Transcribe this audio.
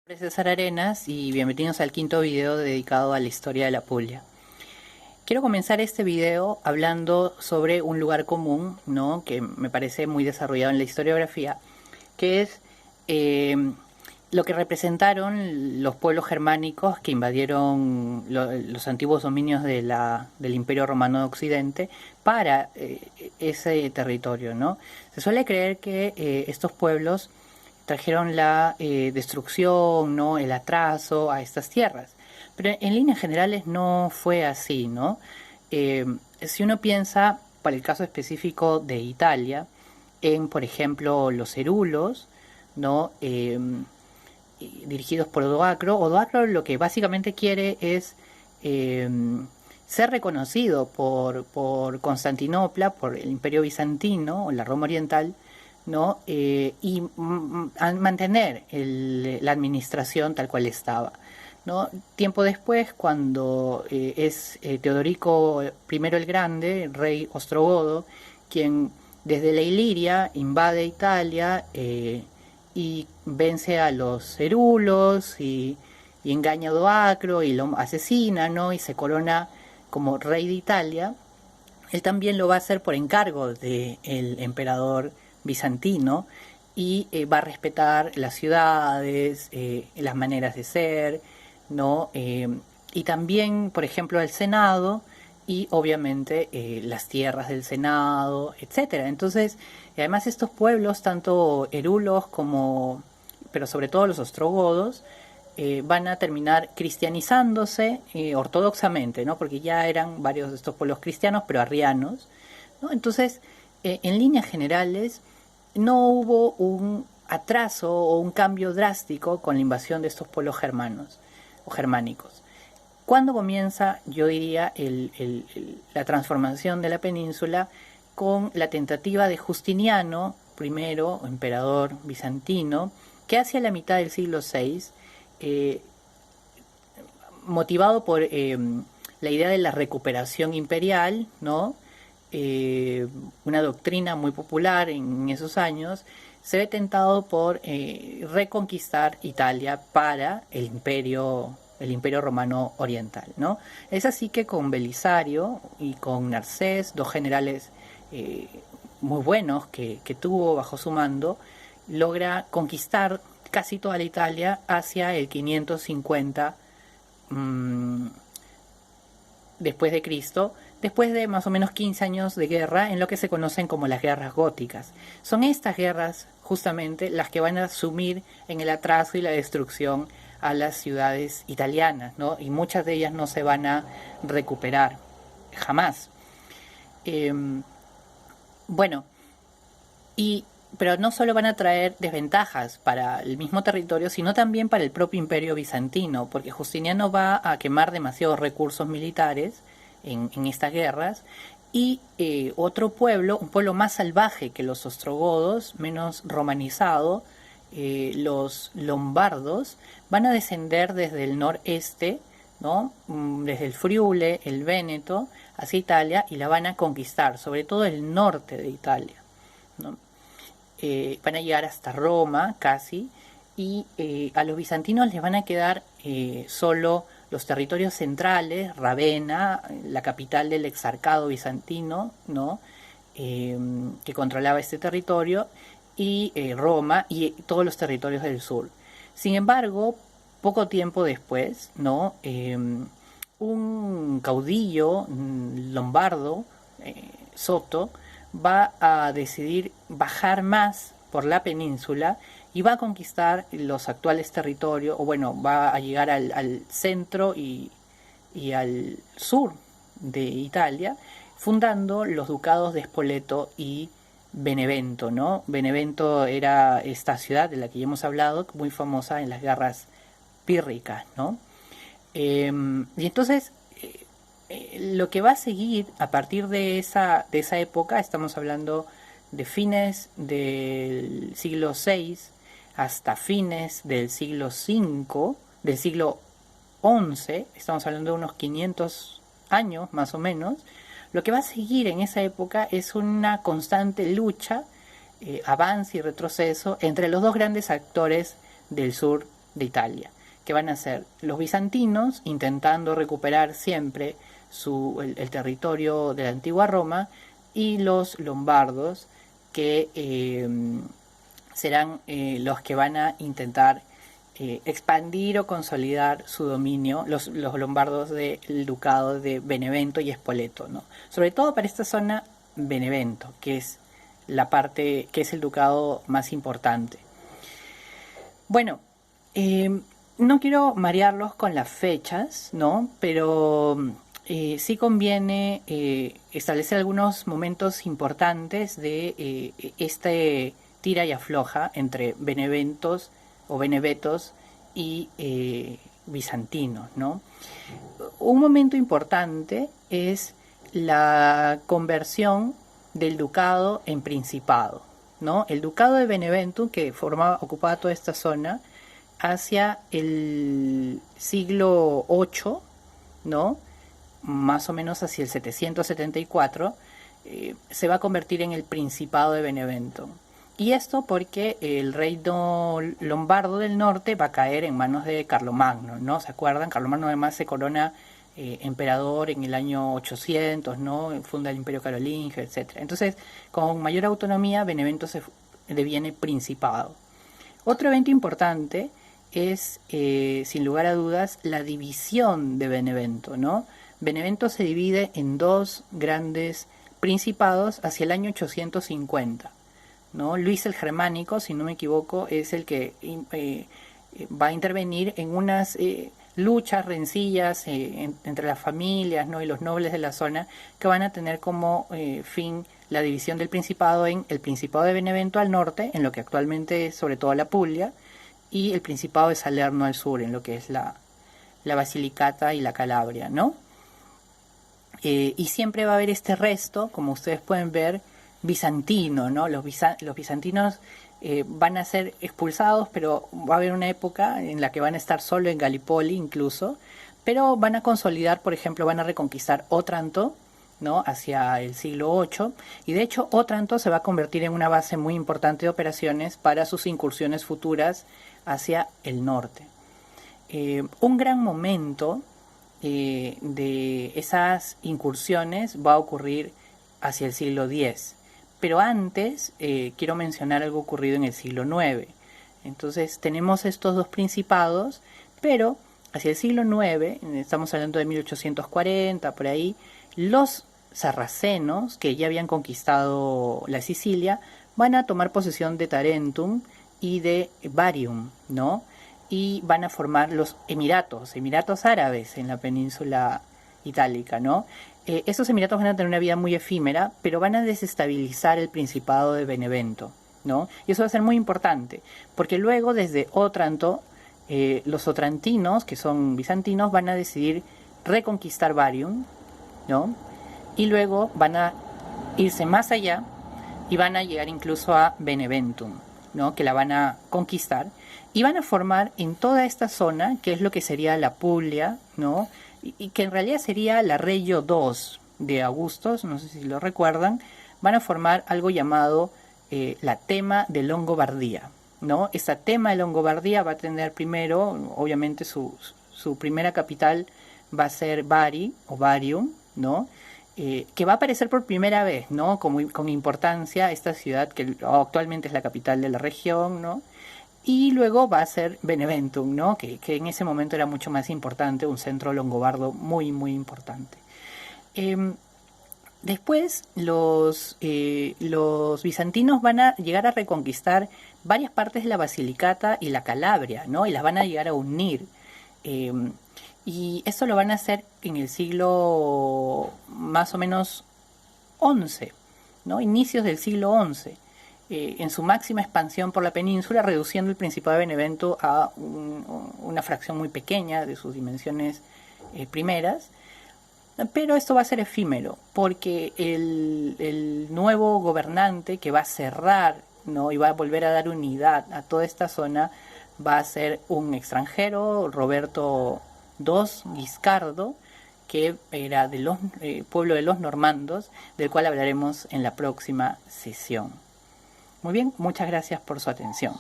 Soy César Arenas y bienvenidos al quinto video dedicado a la historia de la Puglia. Quiero comenzar este video hablando sobre un lugar común, ¿no?, que me parece muy desarrollado en la historiografía, que es lo que representaron los pueblos germánicos que invadieron los antiguos dominios del Imperio Romano de Occidente para ese territorio, ¿no? Se suele creer que estos pueblos trajeron la destrucción, ¿no?, el atraso a estas tierras. Pero en líneas generales no fue así, ¿no? Si uno piensa, para el caso específico de Italia, en, por ejemplo, los Herulos, ¿no?, dirigidos por Odoacro. Odoacro lo que básicamente quiere es ser reconocido por Constantinopla, por el Imperio Bizantino o la Roma Oriental, ¿no? Y mantener la administración tal cual estaba, ¿no? Tiempo después, cuando es Teodorico I el Grande, rey ostrogodo, quien desde la Iliria invade Italia y vence a los Herulos y engaña a Odoacro y lo asesina, ¿no?, y se corona como rey de Italia. Él también lo va a hacer por encargo del emperador bizantino y va a respetar las ciudades, las maneras de ser, ¿no? Y también, por ejemplo, el Senado y obviamente las tierras del Senado, etcétera. Entonces, además estos pueblos, tanto herulos como, pero sobre todo los ostrogodos, van a terminar cristianizándose ortodoxamente, ¿no?, porque ya eran varios de estos pueblos cristianos, pero arrianos, ¿no? Entonces, en líneas generales, no hubo un atraso o un cambio drástico con la invasión de estos pueblos germanos o germánicos. ¿Cuándo comienza, yo diría, la transformación de la península? Con la tentativa de Justiniano I, emperador bizantino, que hacia la mitad del siglo VI, motivado por la idea de la recuperación imperial, ¿no?, una doctrina muy popular en esos años, se ve tentado por reconquistar Italia para el imperio romano oriental, ¿no? Es así que con Belisario y con Narcés, dos generales muy buenos que tuvo bajo su mando, logra conquistar casi toda la Italia hacia el 550 después de Cristo, después de más o menos 15 años de guerra en lo que se conocen como las guerras góticas. Son estas guerras justamente las que van a sumir en el atraso y la destrucción a las ciudades italianas, ¿no? Y muchas de ellas no se van a recuperar jamás. Bueno, pero no solo van a traer desventajas para el mismo territorio, sino también para el propio imperio bizantino, porque Justiniano va a quemar demasiados recursos militares en estas guerras, y otro pueblo, un pueblo más salvaje que los ostrogodos, menos romanizado, los lombardos, van a descender desde el noreste, ¿no?, desde el Friule, el Véneto, hacia Italia, y la van a conquistar, sobre todo el norte de Italia, ¿no? Van a llegar hasta Roma casi, y a los bizantinos les van a quedar solo los territorios centrales, Ravenna, la capital del exarcado bizantino, ¿no?, que controlaba este territorio, y Roma y todos los territorios del sur. Sin embargo, poco tiempo después, ¿no?, un caudillo lombardo, Soto, va a decidir bajar más por la península y va a conquistar los actuales territorios, o bueno, va a llegar al centro y al sur de Italia, fundando los ducados de Spoleto y Benevento, ¿no? Benevento era esta ciudad de la que ya hemos hablado, muy famosa en las guerras pírricas, ¿no? Y entonces lo que va a seguir a partir de esa época, estamos hablando de fines del siglo VI hasta fines del siglo V, del siglo XI, estamos hablando de unos 500 años más o menos. Lo que va a seguir en esa época es una constante lucha, avance y retroceso entre los dos grandes actores del sur de Italia, que van a ser los bizantinos intentando recuperar siempre el territorio de la antigua Roma, y los lombardos, que serán los que van a intentar expandir o consolidar su dominio, los lombardos del ducado de Benevento y Spoleto, ¿no? Sobre todo para esta zona Benevento, que es la parte, que es el ducado más importante. Bueno, no quiero marearlos con las fechas, ¿no? Pero sí conviene establecer algunos momentos importantes de este tira y afloja entre beneventos o benevetos y bizantinos, ¿no? Un momento importante es la conversión del ducado en principado, ¿no? El ducado de Benevento, que ocupaba toda esta zona, hacia el siglo VIII, ¿no? Más o menos hacia el 774, se va a convertir en el Principado de Benevento. Y esto porque el reino lombardo del norte va a caer en manos de Carlomagno, ¿no? ¿Se acuerdan? Carlomagno además se corona emperador en el año 800, ¿no? Funda el Imperio Carolingio, etc. Entonces, con mayor autonomía, Benevento se deviene principado. Otro evento importante es, sin lugar a dudas, la división de Benevento, ¿no? Benevento se divide en dos grandes principados hacia el año 850, ¿no? Luis el Germánico, si no me equivoco, es el que va a intervenir en unas luchas, rencillas entre las familias, ¿no? Y los nobles de la zona, que van a tener como fin la división del principado en el Principado de Benevento al norte, en lo que actualmente es sobre todo la Puglia, y el Principado de Salerno al sur, en lo que es la Basilicata y la Calabria, ¿no? Y siempre va a haber este resto, como ustedes pueden ver, bizantino, ¿no? Los bizantinos van a ser expulsados, pero va a haber una época en la que van a estar solo en Gallipoli incluso, pero van a consolidar, por ejemplo, van a reconquistar Otranto, ¿no? Hacia el siglo VIII, y de hecho Otranto se va a convertir en una base muy importante de operaciones para sus incursiones futuras hacia el norte. Un gran momento de esas incursiones va a ocurrir hacia el siglo X, pero antes quiero mencionar algo ocurrido en el siglo IX. Entonces tenemos estos dos principados, pero hacia el siglo IX, estamos hablando de 1840, por ahí, los sarracenos, que ya habían conquistado la Sicilia, van a tomar posesión de Tarentum y de Varium, ¿no? Y van a formar los Emiratos Árabes en la península itálica, ¿no? Estos Emiratos van a tener una vida muy efímera, pero van a desestabilizar el Principado de Benevento, ¿no? Y eso va a ser muy importante, porque luego desde Otranto, los otrantinos, que son bizantinos, van a decidir reconquistar Varium, ¿no? Y luego van a irse más allá y van a llegar incluso a Beneventum, ¿no? Que la van a conquistar y van a formar en toda esta zona, que es lo que sería la Puglia, ¿no? Y que en realidad sería la Regio II de Augustus, no sé si lo recuerdan, van a formar algo llamado la Tema de Longobardía, ¿no? Esta Tema de Longobardía va a tener primero, obviamente su primera capital va a ser Bari o Varium, ¿no? Que va a aparecer por primera vez, ¿no? Con importancia esta ciudad que actualmente es la capital de la región, ¿no? Y luego va a ser Beneventum, ¿no? Que en ese momento era mucho más importante, un centro longobardo muy, muy importante. Después los bizantinos van a llegar a reconquistar varias partes de la Basilicata y la Calabria, ¿no? Y las van a llegar a unir. Y eso lo van a hacer en el siglo más o menos XI, ¿no? Inicios del siglo XI, en su máxima expansión por la península, reduciendo el Principado de Benevento a una fracción muy pequeña de sus dimensiones primeras. Pero esto va a ser efímero, porque el nuevo gobernante que va a cerrar, ¿no? Y va a volver a dar unidad a toda esta zona va a ser un extranjero, Roberto II Guiscardo, que era del pueblo de los normandos, del cual hablaremos en la próxima sesión. Muy bien, muchas gracias por su atención.